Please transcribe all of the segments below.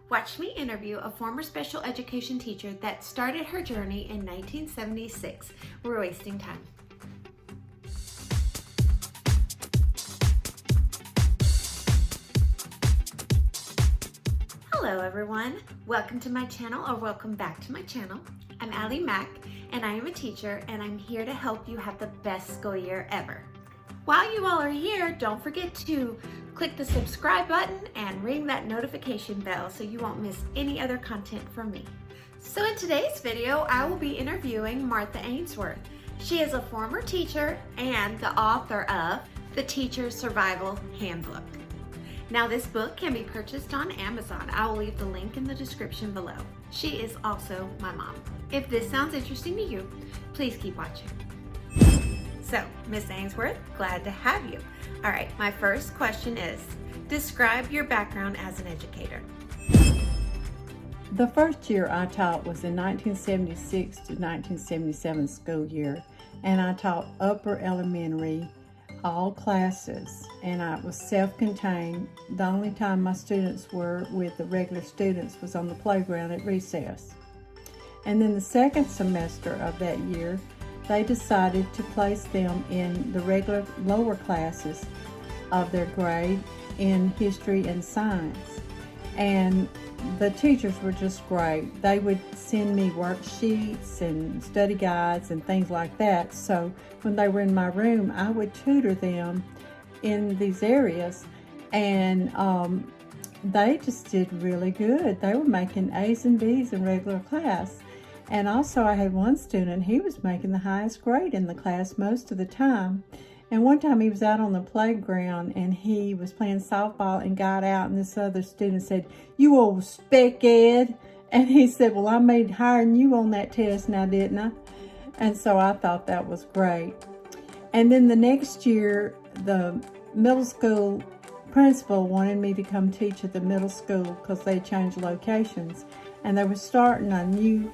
Watch me interview a former special education teacher that started her journey in 1976. We're wasting time. Hello everyone, welcome to my channel or welcome back to my channel. I'm Allie Mack and I am a teacher and I'm here to help you have the best school year ever. While you all are here, don't forget to click the subscribe button and ring that notification bell so you won't miss any other content from me. So in today's video, I will be interviewing Martha Ainsworth. She is a former teacher and the author of The Teacher's Survival Handbook. Now this book can be purchased on Amazon. I will leave the link in the description below. She is also my mom. If this sounds interesting to you, please keep watching. So, Miss Ainsworth, glad to have you. All right, my first question is, describe your background as an educator. The first year I taught was in 1976 to 1977 school year, and I taught upper elementary, all classes, and I was self-contained. The only time my students were with the regular students was on the playground at recess. And then the second semester of that year, they decided to place them in the regular lower classes of their grade in history and science. And the teachers were just great. They would send me worksheets and study guides and things like that. So when they were in my room, I would tutor them in these areas. And they just did really good. They were making A's and B's in regular class. And also I had one student, he was making the highest grade in the class most of the time. And one time he was out on the playground and he was playing softball and got out, and this other student said, "You old spec ed." And he said, "Well, I made higher than you on that test now, didn't I?" And so I thought that was great. And then the next year, the middle school principal wanted me to come teach at the middle school because they changed locations. And they were starting a new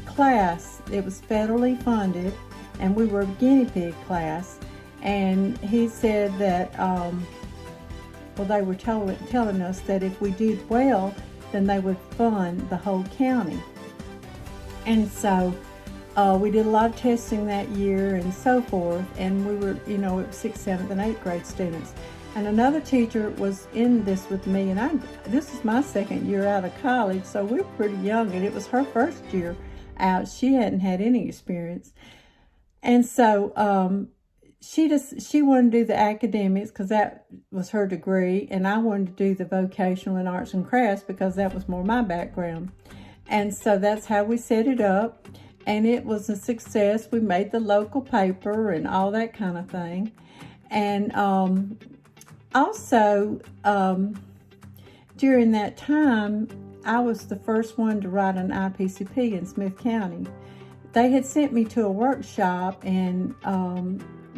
class. It was federally funded, and we were a guinea pig class. And he said that, well, they were telling us that if we did well, then they would fund the whole county. And so we did a lot of testing that year and so forth, and we were, it was 6th, 7th, and 8th grade students. And another teacher was in this with me, and this is my second year out of college, so we were pretty young, and it was her first year out. She hadn't had any experience. And so she wanted to do the academics because that was her degree, and I wanted to do the vocational and arts and crafts because that was more my background. And so that's how we set it up, and it was a success. We made the local paper and all that kind of thing. And also, during that time, I was the first one to write an IPCP in Smith County. They had sent me to a workshop and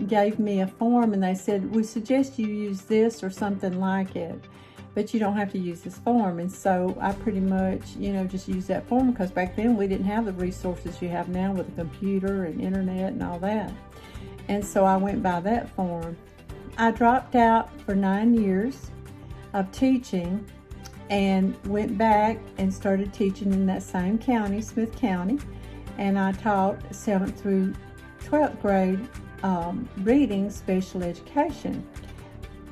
gave me a form, and they said, "We suggest you use this or something like it, but you don't have to use this form." And so I pretty much, just used that form because back then we didn't have the resources you have now with a computer and internet and all that. And so I went by that form. I dropped out for 9 years of teaching and went back and started teaching in that same county, Smith County, and I taught 7th through 12th grade reading special education.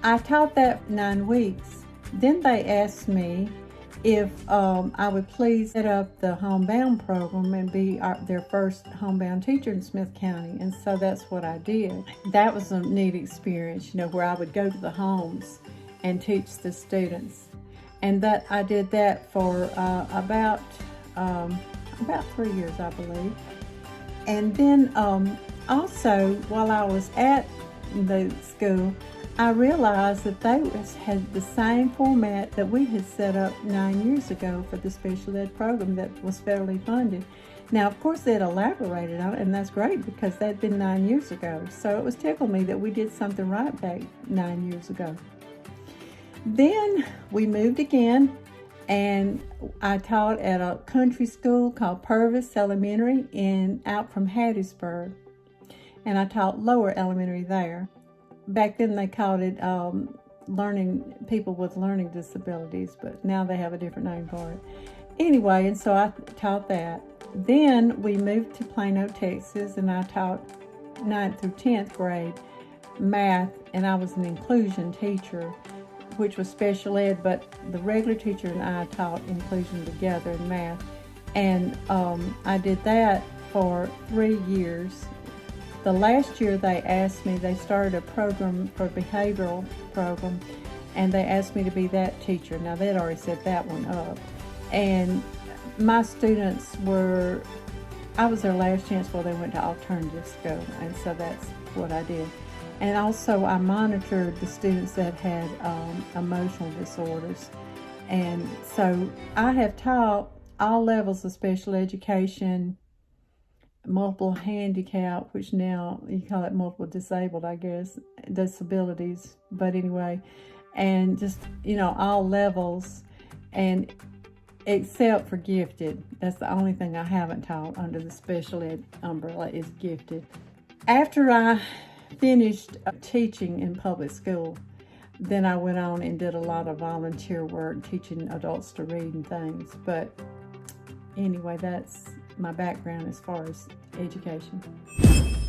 I taught that 9 weeks. Then they asked me if I would please set up the homebound program and be their first homebound teacher in Smith County. And so that's what I did. That was a neat experience, where I would go to the homes and teach the students. And that I did that for about 3 years, I believe. And then also, while I was at the school, I realized that they had the same format that we had set up 9 years ago for the special ed program that was federally funded. Now, of course, they had elaborated on it, and that's great because that had been 9 years ago. So it was tickled me that we did something right back 9 years ago. Then we moved again, and I taught at a country school called Proudest Elementary out from Hattiesburg, and I taught lower elementary there. Back then they called it people with learning disabilities, but now they have a different name for it. Anyway, and so I taught that. Then we moved to Plano, Texas, and I taught 9th through 10th grade math, and I was an inclusion teacher, which was special ed, but the regular teacher and I taught inclusion together in math. And I did that for 3 years. The last year they started a program for behavioral program, and they asked me to be that teacher. Now they'd already set that one up. And my students I was their last chance before they went to alternative school, and so that's what I did. And also I monitored the students that had emotional disorders. And so I have taught all levels of special education, multiple handicap, which now you call it multiple disabled, I guess, disabilities, but anyway, and just, all levels, and except for gifted. That's the only thing I haven't taught under the special ed umbrella is gifted. After I finished teaching in public school, then I went on and did a lot of volunteer work teaching adults to read and things. But anyway, that's my background as far as education.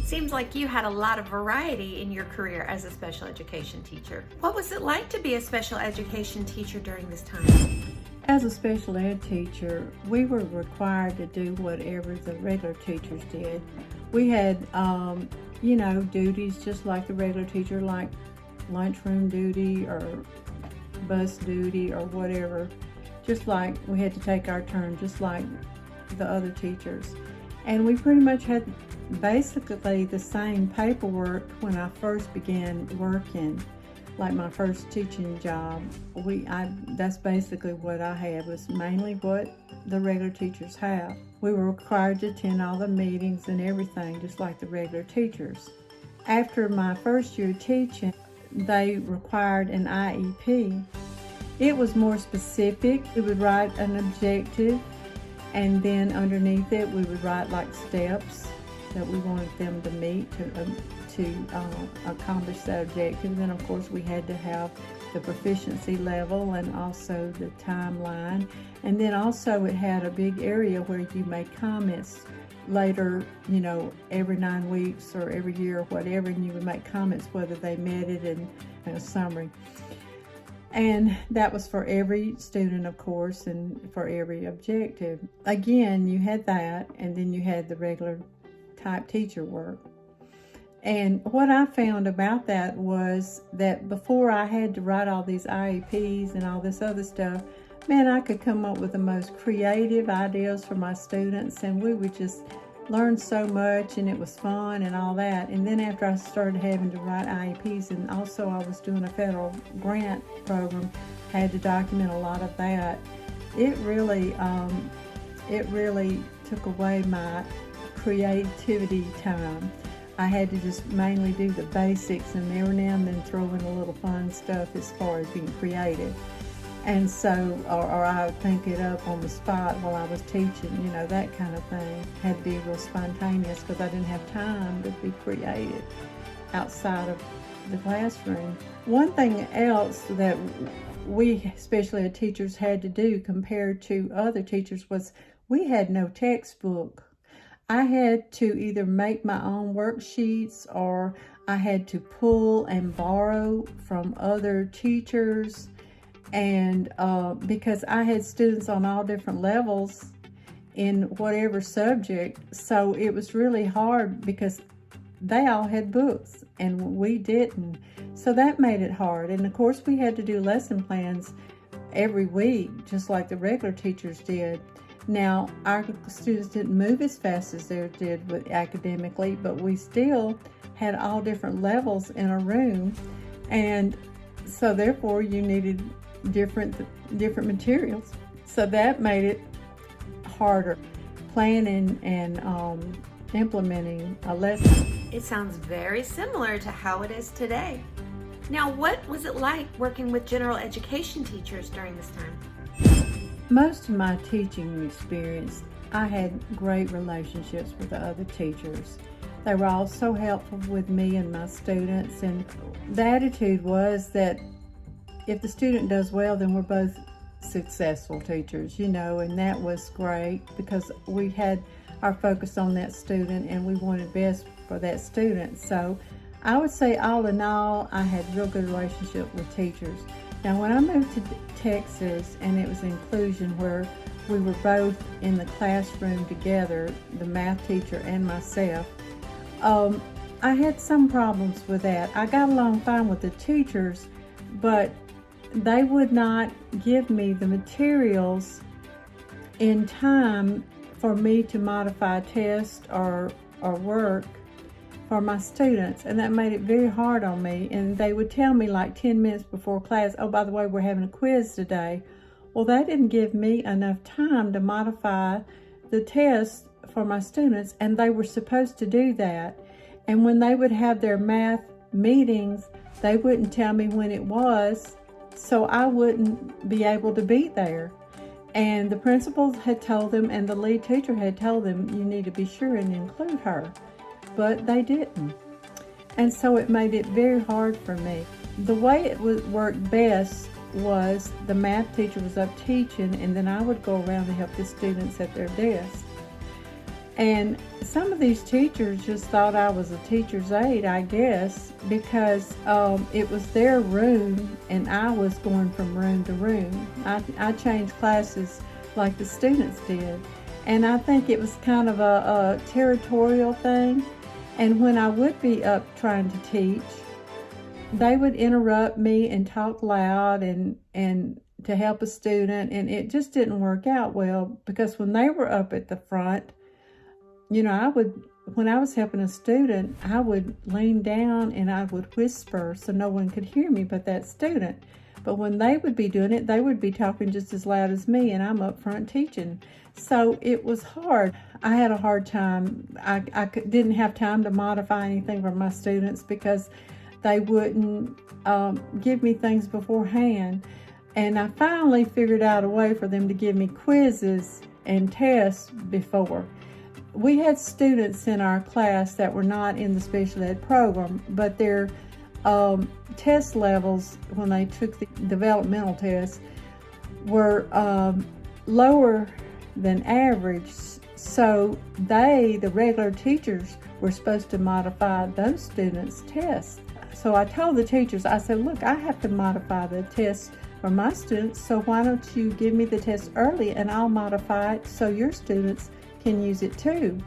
Seems like you had a lot of variety in your career as a special education teacher. What was it like to be a special education teacher during this time? As a special ed teacher, we were required to do whatever the regular teachers did. We had, duties just like the regular teacher, like lunchroom duty or bus duty or whatever. Just like we had to take our turn, just like the other teachers. And we pretty much had basically the same paperwork when I first began working. Like my first teaching job, that's basically what I had, was mainly what the regular teachers have. We were required to attend all the meetings and everything, just like the regular teachers. After my first year teaching, they required an IEP. It was more specific. We would write an objective, and then underneath it, we would write like steps that we wanted them to meet to accomplish that objective. And then of course we had to have the proficiency level and also the timeline. And then also it had a big area where you made comments later, every 9 weeks or every year or whatever, and you would make comments whether they met it in a summary. And that was for every student, of course, and for every objective. Again, you had that, and then you had the regular type teacher work. And what I found about that was that before I had to write all these IEPs and all this other stuff, man, I could come up with the most creative ideas for my students, and we would just learn so much, and it was fun and all that. And then after I started having to write IEPs, and also I was doing a federal grant program, I had to document a lot of that. It really took away my creativity time. I had to just mainly do the basics, and every now and then throw in a little fun stuff as far as being creative. And so, or I would think it up on the spot while I was teaching, that kind of thing. Had to be real spontaneous because I didn't have time to be creative outside of the classroom. One thing else that we special ed teachers had to do compared to other teachers was we had no textbook. I had to either make my own worksheets, or I had to pull and borrow from other teachers, and because I had students on all different levels in whatever subject, so it was really hard because they all had books and we didn't. So that made it hard. And of course we had to do lesson plans every week, just like the regular teachers did. Now, our students didn't move as fast as they did with academically, but we still had all different levels in a room, and so therefore you needed different materials. So that made it harder, planning and implementing a lesson. It sounds very similar to how it is today. Now, what was it like working with general education teachers during this time? Most of my teaching experience, I had great relationships with the other teachers. They were all so helpful with me and my students, and the attitude was that if the student does well, then we're both successful teachers, you know, and that was great because we had our focus on that student and we wanted best for that student. So I would say all in all, I had a real good relationship with teachers. Now when I moved to Texas, and it was inclusion where we were both in the classroom together, the math teacher and myself, I had some problems with that. I got along fine with the teachers, but they would not give me the materials in time for me to modify tests or work for my students, and that made it very hard on me. And they would tell me like 10 minutes before class, oh, by the way, we're having a quiz today. Well, that didn't give me enough time to modify the test for my students, and they were supposed to do that. And when they would have their math meetings, they wouldn't tell me when it was, so I wouldn't be able to be there. And the principal had told them, and the lead teacher had told them, you need to be sure and include her. But they didn't. And so it made it very hard for me. The way it would work best was the math teacher was up teaching, and then I would go around and help the students at their desk. And some of these teachers just thought I was a teacher's aide, I guess, because it was their room and I was going from room to room. I changed classes like the students did. And I think it was kind of a territorial thing. And when I would be up trying to teach, they would interrupt me and talk loud and to help a student. And it just didn't work out well, because when they were up at the front, you know, when I was helping a student, I would lean down and I would whisper so no one could hear me but that student. But when they would be doing it, they would be talking just as loud as me, and I'm up front teaching. So it was hard. I had a hard time. I didn't have time to modify anything for my students because they wouldn't give me things beforehand. And I finally figured out a way for them to give me quizzes and tests before. We had students in our class that were not in the special ed program, but their test levels when they took the developmental tests were lower than average. So the regular teachers, were supposed to modify those students' tests. So I told the teachers, I said, look, I have to modify the tests for my students, so why don't you give me the test early and I'll modify it so your students can use it too.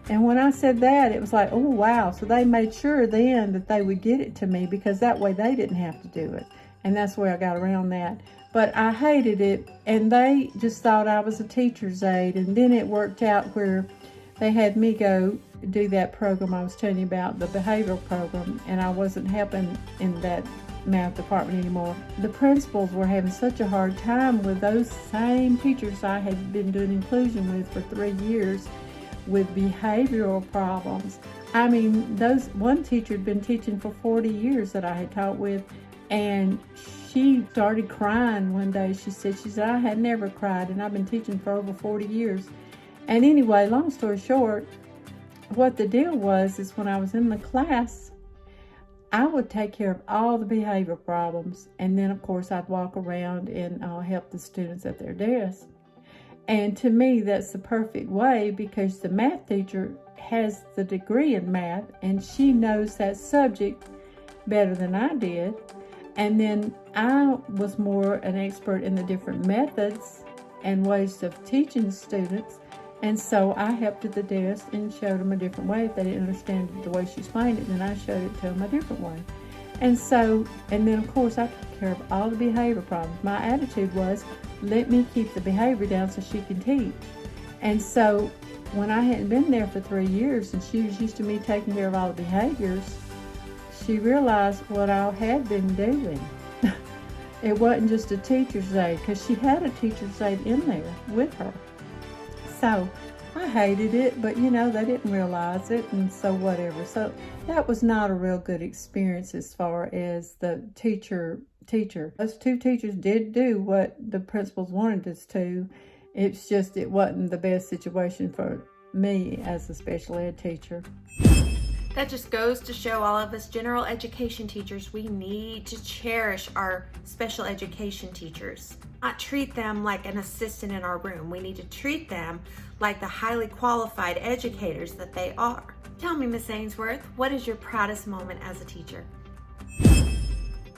And when I said that, it was like, oh wow. So they made sure then that they would get it to me, because that way they didn't have to do it. And that's where I got around that. But I hated it, and they just thought I was a teacher's aide. And then it worked out where they had me go do that program I was telling you about, the behavioral program, and I wasn't helping in that math department anymore. The principals were having such a hard time with those same teachers I had been doing inclusion with for 3 years with behavioral problems. I mean, one teacher had been teaching for 40 years that I had taught with, and she started crying one day. She said, I had never cried, and I've been teaching for over 40 years. And anyway, long story short, what the deal was is when I was in the class, I would take care of all the behavior problems, and then of course I'd walk around and help the students at their desk. And to me, that's the perfect way, because the math teacher has the degree in math and she knows that subject better than I did. And then I was more an expert in the different methods and ways of teaching students. And so I helped at the desk and showed them a different way. If they didn't understand the way she explained it, then I showed it to them a different way. And then of course I took care of all the behavior problems. My attitude was, let me keep the behavior down so she can teach. And so when I hadn't been there for 3 years and she was used to me taking care of all the behaviors, she realized what I had been doing. It wasn't just a teacher's aide, because she had a teacher's aide in there with her. So I hated it, but you know, they didn't realize it, and so whatever. So that was not a real good experience as far as the teacher. Those two teachers did do what the principals wanted us to. It's just it wasn't the best situation for me as a special ed teacher. That just goes to show all of us general education teachers, we need to cherish our special education teachers. Not treat them like an assistant in our room. We need to treat them like the highly qualified educators that they are. Tell me, Miss Ainsworth, what is your proudest moment as a teacher?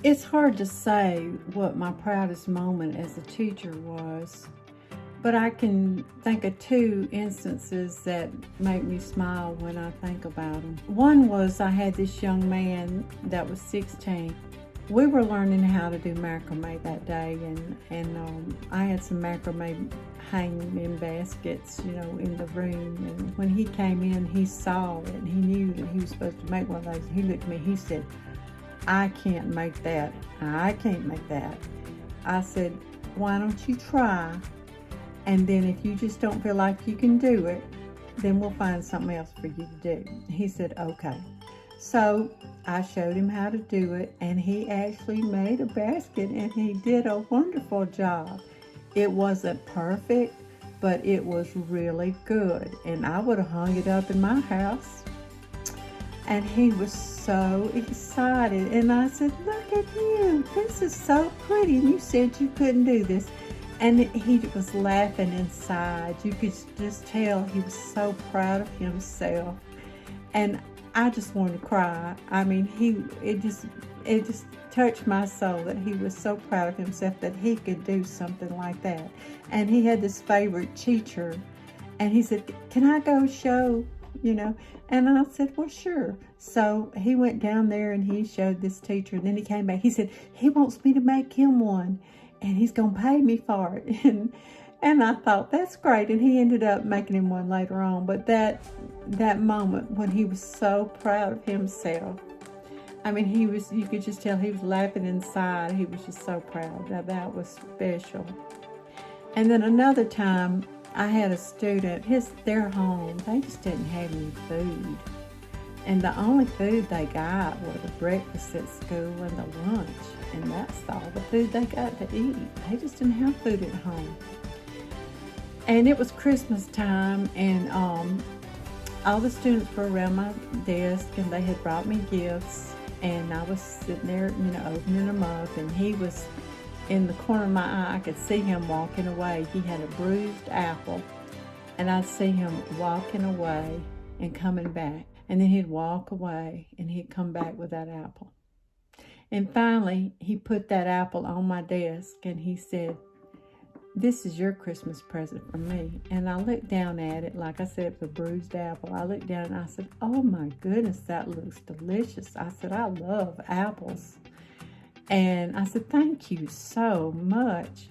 It's hard to say what my proudest moment as a teacher was, but I can think of two instances that make me smile when I think about them. One was I had this young man that was 16. We were learning how to do macrame that day, and I had some macrame hanging in baskets, in the room. And when he came in, he saw it, and he knew that he was supposed to make one of those. He looked at me, he said, "I can't make that. I can't make that." I said, "Why don't you try? And then if you just don't feel like you can do it, then we'll find something else for you to do." He said, "Okay." So I showed him how to do it, and he actually made a basket, and he did a wonderful job. It wasn't perfect, but it was really good, and I would have hung it up in my house. And he was so excited, and I said, "Look at you, this is so pretty, and you said you couldn't do this." And he was laughing inside. You could just tell he was so proud of himself. And I just wanted to cry. I mean, it just touched my soul that he was so proud of himself that he could do something like that. And he had this favorite teacher, and he said, "Can I go show?" And I said, "Well, sure." So he went down there and he showed this teacher, and then he came back. He said, "He wants me to make him one, and he's going to pay me for it." And I thought, that's great. And he ended up making him one later on. But that moment when he was so proud of himself, I mean, you could just tell he was laughing inside. He was just so proud. That was special. And then another time, I had a student, their home, they just didn't have any food. And the only food they got were the breakfast at school and the lunch. And that's all the food they got to eat. They just didn't have food at home. And it was Christmas time, and all the students were around my desk, and they had brought me gifts. And I was sitting there, opening them up, and he was in the corner of my eye. I could see him walking away. He had a bruised apple, and I'd see him walking away and coming back. And then he'd walk away, and he'd come back with that apple. And finally, he put that apple on my desk, and he said, "This is your Christmas present from me." And I looked down at it, like I said, it was a bruised apple. I looked down and I said, "Oh my goodness, that looks delicious." I said, "I love apples." And I said, "Thank you so much."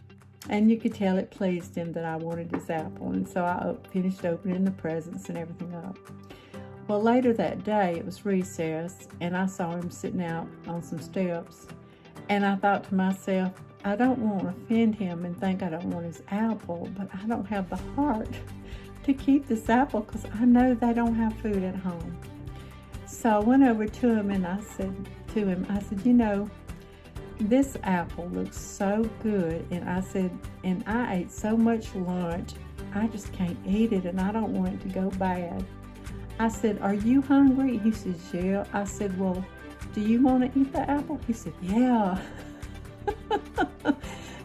And you could tell it pleased him that I wanted his apple. And so I finished opening the presents and everything up. Well, later that day, it was recess, and I saw him sitting out on some steps. And I thought to myself, I don't want to offend him and think I don't want his apple, but I don't have the heart to keep this apple because I know they don't have food at home. So I went over to him and I said to him, "This apple looks so good." And I said, "And I ate so much lunch, I just can't eat it, and I don't want it to go bad." I said, "Are you hungry?" He says, "Yeah." I said, "Well, do you want to eat the apple?" He said, "Yeah."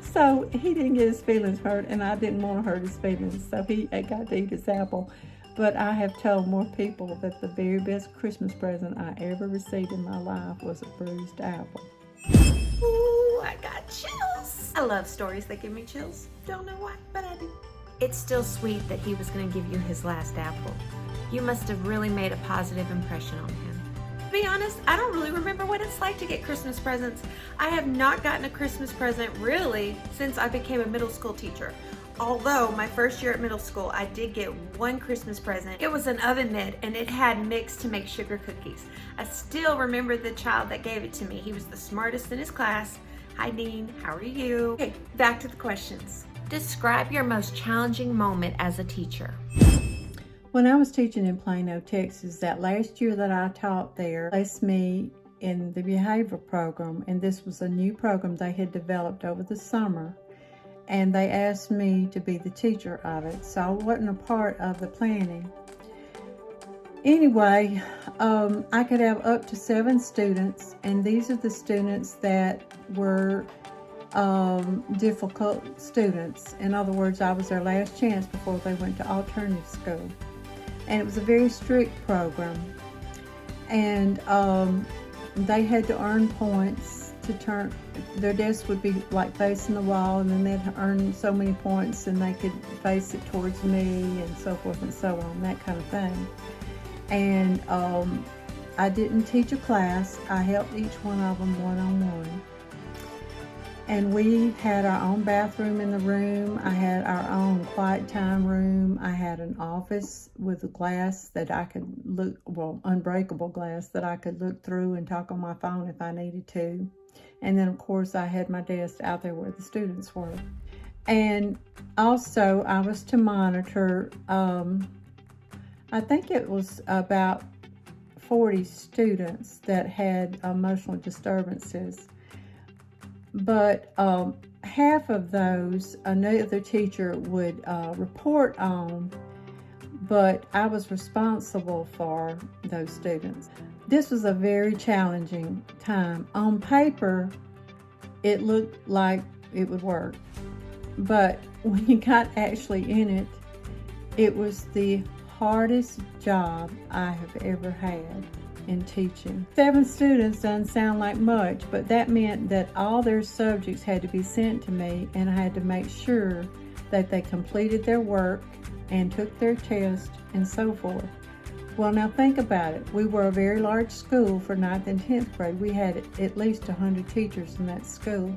So he didn't get his feelings hurt, and I didn't want to hurt his feelings, so he got to eat his apple. But I have told more people that the very best Christmas present I ever received in my life was a bruised apple. Ooh, I got chills. I love stories that give me chills. Don't know why, but I do. It's still sweet that he was going to give you his last apple. You must have really made a positive impression on him. To be honest, I don't really remember what it's like to get Christmas presents. I have not gotten a Christmas present really since I became a middle school teacher. Although my first year at middle school, I did get one Christmas present. It was an oven mitt, and it had mix to make sugar cookies. I still remember the child that gave it to me. He was the smartest in his class. Hi, Dean, how are you? Okay, back to the questions. Describe your most challenging moment as a teacher. When I was teaching in Plano, Texas, that last year that I taught there, they placed me in the behavior program, and this was a new program they had developed over the summer, and they asked me to be the teacher of it, so I wasn't a part of the planning. Anyway, I could have up to 7 students, and these are the students that were difficult students. In other words, I was their last chance before they went to alternative school. And it was a very strict program. And they had to earn points to turn, their desk would be like facing the wall, and then they'd earn so many points and they could face it towards me and so forth and so on, that kind of thing. And I didn't teach a class. I helped each one of them one-on-one. And we had our own bathroom in the room. I had our own quiet time room. I had an office with a glass that I could look, well, unbreakable glass that I could look through and talk on my phone if I needed to. And then, of course, I had my desk out there where the students were. And also, I was to monitor, I think it was about 40 students that had emotional disturbances. But half of those another teacher would report on, but I was responsible for those students. This was a very challenging time. On paper, it looked like it would work, but when you got actually in it, it was the hardest job I have ever had in teaching. 7 students doesn't sound like much, but that meant that all their subjects had to be sent to me, and I had to make sure that they completed their work and took their test and so forth. Well, now think about it. We were a very large school for 9th and 10th grade. We had at least 100 teachers in that school.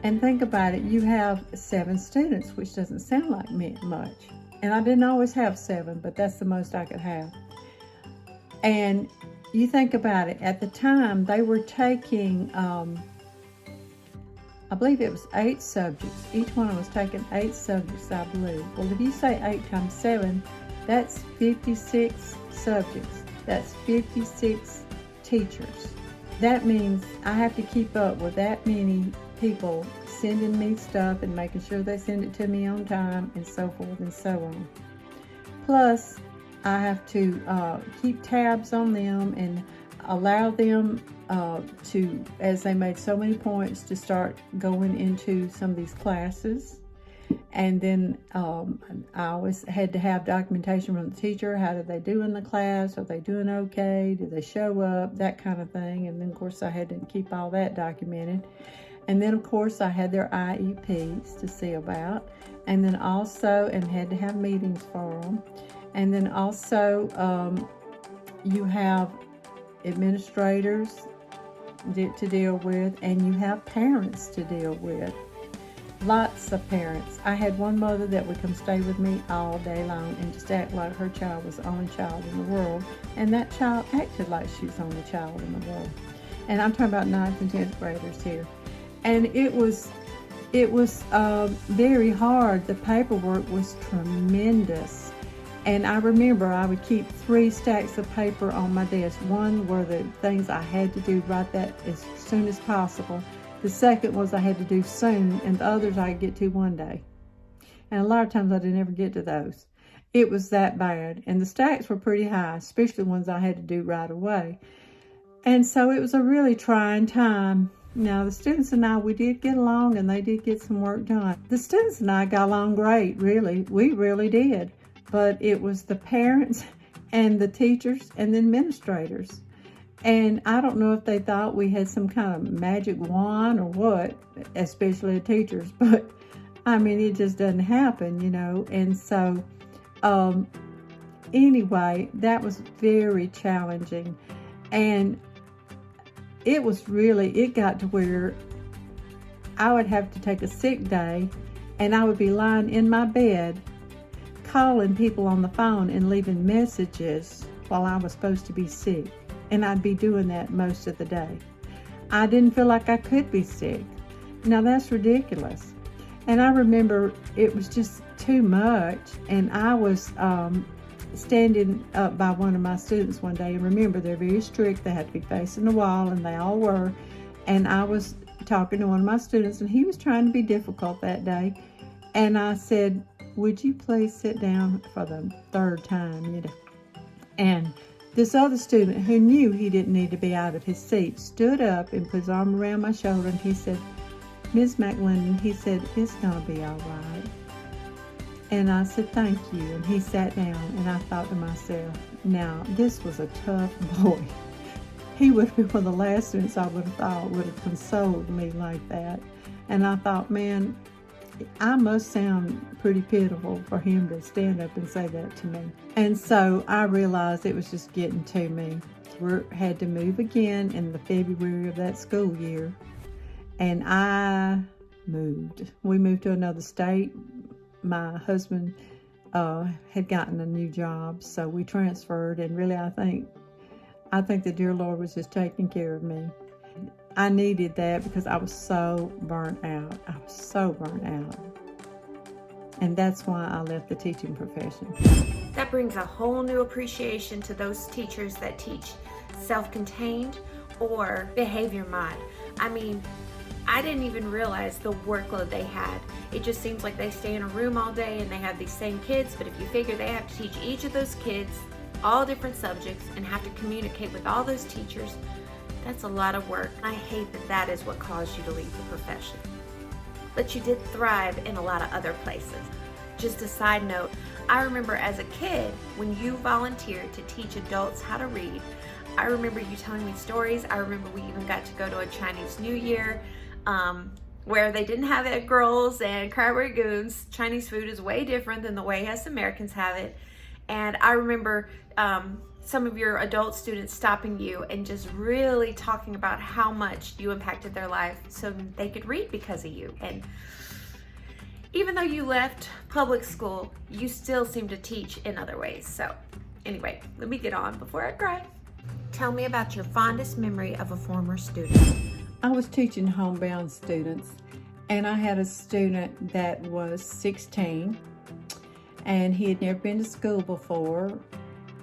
And think about it, you have 7 students, which doesn't sound like much. And I didn't always have 7, but that's the most I could have. And you think about it, at the time they were taking, I believe it was 8 subjects. Each one was taking 8 subjects, I believe. Well, if you say 8 times 7, that's 56 subjects. That's 56 teachers. That means I have to keep up with that many people sending me stuff and making sure they send it to me on time and so forth and so on. Plus, I have to keep tabs on them and allow them to, as they made so many points, to start going into some of these classes. And then I always had to have documentation from the teacher. How did they do in the class? Are they doing okay? Did they show up? That kind of thing. And then, of course, I had to keep all that documented. And then, of course, I had their IEPs to see about. And then also, and had to have meetings for them. And then also, you have administrators to deal with, and you have parents to deal with. Lots of parents. I had one mother that would come stay with me all day long and just act like her child was the only child in the world. And that child acted like she was the only child in the world. And I'm talking about 9th and 10th graders here. And it was very hard. The paperwork was tremendous. And I remember I would keep 3 stacks of paper on my desk. One were the things I had to do right that as soon as possible. The second was I had to do soon, and the others I could get to one day. And a lot of times I didn't ever get to those. It was that bad. And the stacks were pretty high, especially ones I had to do right away. And so it was a really trying time. Now, the students and I, we did get along, and they did get some work done. The students and I got along great, really. We really did. But it was the parents and the teachers and the administrators. And I don't know if they thought we had some kind of magic wand or what, especially the teachers. But, I mean, it just doesn't happen, you know. And so, anyway, that was very challenging. And it got to where I would have to take a sick day, and I would be lying in my bed calling people on the phone and leaving messages while I was supposed to be sick. And I'd be doing that most of the day. I didn't feel like I could be sick. Now that's ridiculous. And I remember it was just too much. And I was standing up by one of my students one day. And remember, they're very strict. They had to be facing the wall, and they all were. And I was talking to one of my students, and he was trying to be difficult that day. And I said, "Would you please sit down for the 3rd time?" You know. And this other student who knew he didn't need to be out of his seat stood up and put his arm around my shoulder, and he said, "Ms. McLendon," he said, "it's going to be all right." And I said, "Thank you." And he sat down, and I thought to myself, now, this was a tough boy. He would have been one of the last students I would have thought would have consoled me like that. And I thought, man, I must sound pretty pitiful for him to stand up and say that to me. And so I realized it was just getting to me. We had to move again in the February of that school year. And I moved. We moved to another state. My husband had gotten a new job, so we transferred. And really, I think the dear Lord was just taking care of me. I needed that because I was so burnt out. I was so burnt out. And that's why I left the teaching profession. That brings a whole new appreciation to those teachers that teach self-contained or behavior mod. I mean, I didn't even realize the workload they had. It just seems like they stay in a room all day and they have these same kids, but if you figure they have to teach each of those kids all different subjects and have to communicate with all those teachers, that's a lot of work. I hate that that is what caused you to leave the profession. But you did thrive in a lot of other places. Just a side note, I remember as a kid, when you volunteered to teach adults how to read, I remember you telling me stories. I remember we even got to go to a Chinese New Year where they didn't have egg rolls and cranberry goons. Chinese food is way different than the way us Americans have it. And I remember some of your adult students stopping you and just really talking about how much you impacted their life so they could read because of you. And even though you left public school, you still seem to teach in other ways. So anyway, let me get on before I cry. Tell me about your fondest memory of a former student. I was teaching homebound students, and I had a student that was 16, and he had never been to school before,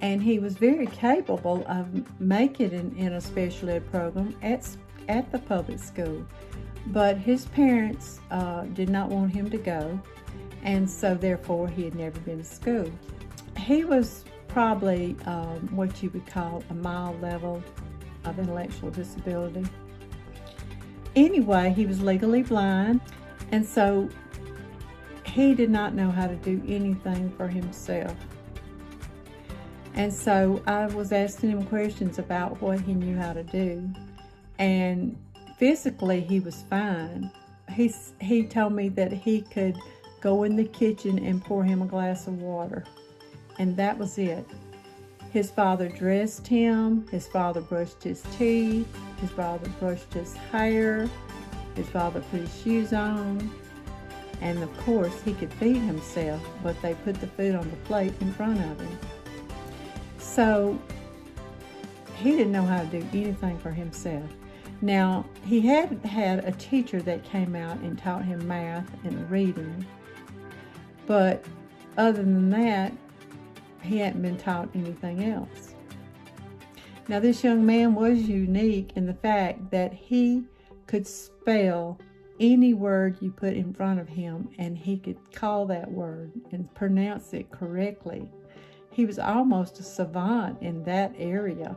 and he was very capable of making it in a special ed program at the public school. But his parents did not want him to go, and so therefore he had never been to school. He was probably what you would call a mild level of intellectual disability. Anyway, he was legally blind, and so he did not know how to do anything for himself. And so I was asking him questions about what he knew how to do, and physically he was fine. He told me that he could go in the kitchen and pour him a glass of water, and that was it. His father dressed him, his father brushed his teeth, his father brushed his hair, his father put his shoes on, and of course he could feed himself, but they put the food on the plate in front of him. So he didn't know how to do anything for himself. Now, he had had a teacher that came out and taught him math and reading, but other than that, he hadn't been taught anything else. Now, this young man was unique in the fact that he could spell any word you put in front of him, and he could call that word and pronounce it correctly. He was almost a savant in that area.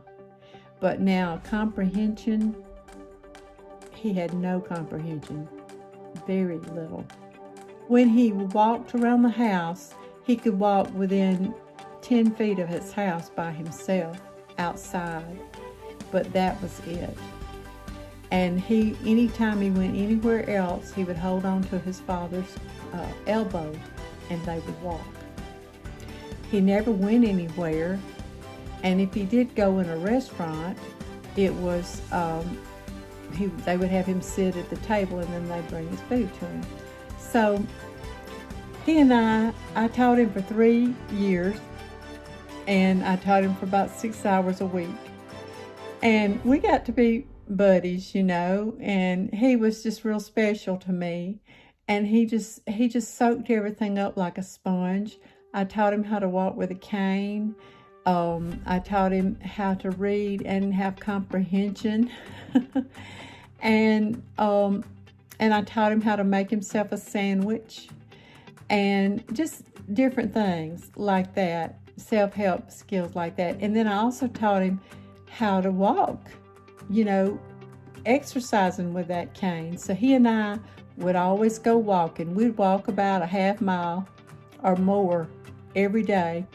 But now, comprehension, he had no comprehension, very little. When he walked around the house, he could walk within 10 feet of his house by himself outside, but that was it. And anytime he went anywhere else, he would hold on to his father's elbow and they would walk. He never went anywhere, and if he did go in a restaurant, it was they would have him sit at the table and then they'd bring his food to him. So he and I taught him for 3 years, and I taught him for about 6 hours a week. And we got to be buddies, and he was just real special to me. And he just soaked everything up like a sponge. I taught him how to walk with a cane. I taught him how to read and have comprehension. and I taught him how to make himself a sandwich and just different things like that. self-help skills like that. And then I also taught him how to walk, exercising with that cane. So he and I would always go walking. We'd walk about a half mile or more every day,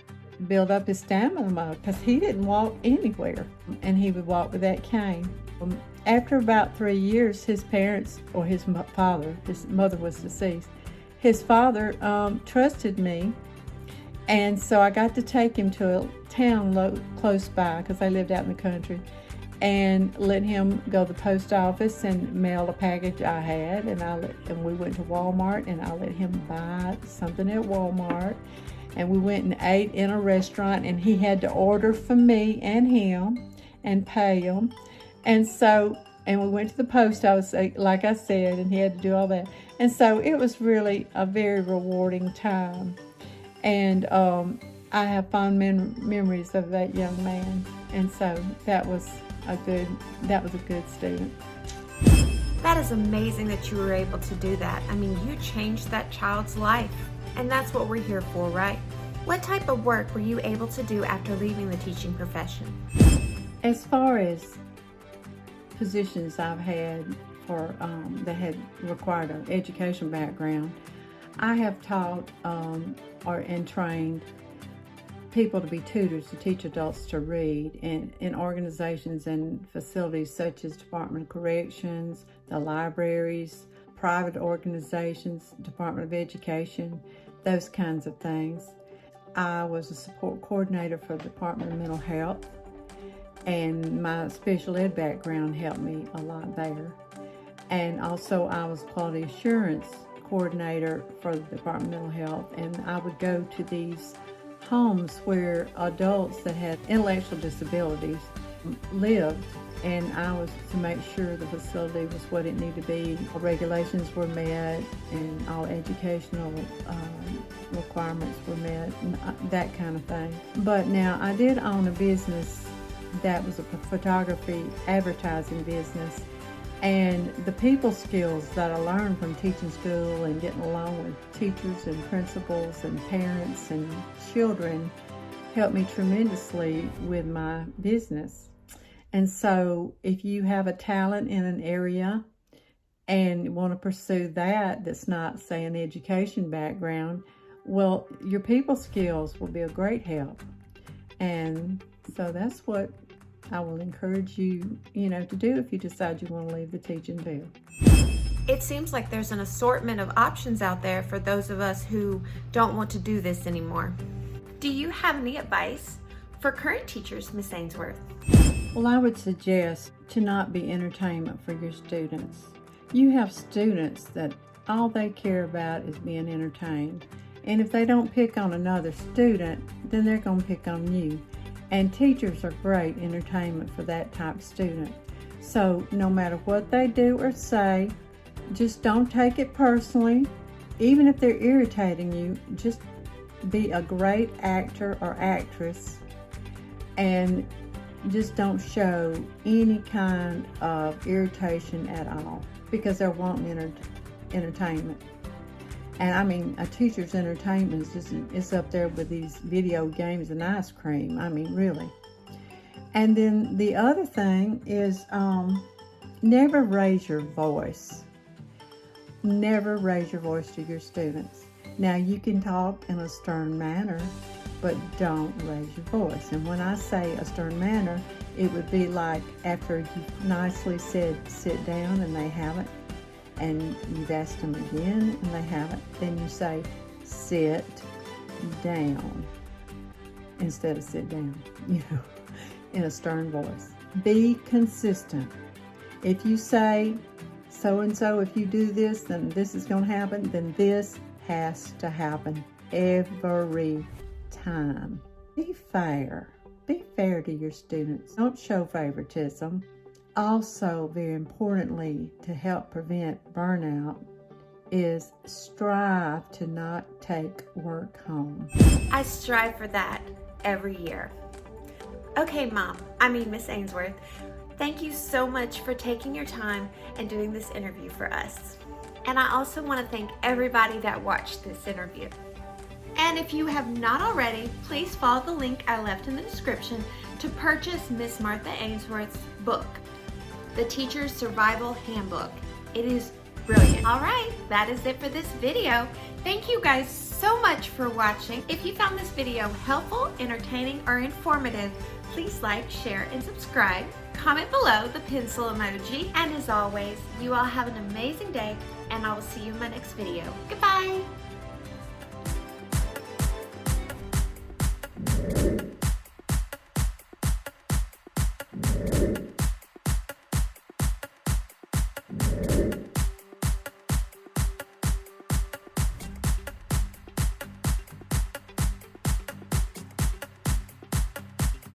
build up his stamina because he didn't walk anywhere, and he would walk with that cane. After about 3 years, his parents, or his father, his mother was deceased, his father trusted me, and so I got to take him to a town close by because I lived out in the country, and let him go to the post office and mail a package I had, and we went to Walmart, and I let him buy something at Walmart, and we went and ate in a restaurant, and he had to order for me and him and pay him. And we went to the post office, like I said, and he had to do all that. And so it was really a very rewarding time. And I have fond memories of that young man. And so that was a good student. That is amazing that you were able to do that. I mean, you changed that child's life, and that's what we're here for, right? What type of work were you able to do after leaving the teaching profession? As far as positions I've had that had required an education background, I have taught and trained people to be tutors to teach adults to read in organizations and facilities such as Department of Corrections, the libraries, private organizations, Department of Education, those kinds of things. I was a support coordinator for the Department of Mental Health, and my special ed background helped me a lot there. And also I was quality assurance coordinator for the Department of Mental Health, and I would go to these homes where adults that had intellectual disabilities lived, and I was to make sure the facility was what it needed to be, all regulations were met, and all educational requirements were met, that kind of thing. But now I did own a business that was a photography advertising business, and the people skills that I learned from teaching school and getting along with teachers and principals and parents and children helped me tremendously with my business. And so if you have a talent in an area and want to pursue that's not, say, an education background, well, your people skills will be a great help. And so that's what I will encourage you, to do if you decide you want to leave the teaching field. It seems like there's an assortment of options out there for those of us who don't want to do this anymore. Do you have any advice for current teachers, Miss Ainsworth? Well, I would suggest to not be entertainment for your students. You have students that all they care about is being entertained. And if they don't pick on another student, then they're going to pick on you. And teachers are great entertainment for that type of student. So no matter what they do or say, just don't take it personally. Even if they're irritating you, just be a great actor or actress, and just don't show any kind of irritation at all, because they're wanting entertainment. And I mean, a teacher's entertainment is up there with these video games and ice cream. I mean, really. And then the other thing is never raise your voice. Never raise your voice to your students. Now, you can talk in a stern manner, but don't raise your voice. And when I say a stern manner, it would be like after you've nicely said sit down and they haven't, and you've asked them again and they haven't, then you say sit down instead of sit down, in a stern voice. Be consistent. If you say so-and-so, if you do this, then this is going to happen, then this has to happen every time. Be fair. Be fair to your students. Don't show favoritism. Also, very importantly, to help prevent burnout, is strive to not take work home. I strive for that every year. Okay, Miss Ainsworth, thank you so much for taking your time and doing this interview for us. And I also want to thank everybody that watched this interview. And if you have not already, please follow the link I left in the description to purchase Miss Martha Ainsworth's book, The Teacher's Survival Handbook. It is brilliant. All right, that is it for this video. Thank you guys so much for watching. If you found this video helpful, entertaining, or informative, please like, share, and subscribe. Comment below the pencil emoji. And as always, you all have an amazing day, and I will see you in my next video. Goodbye.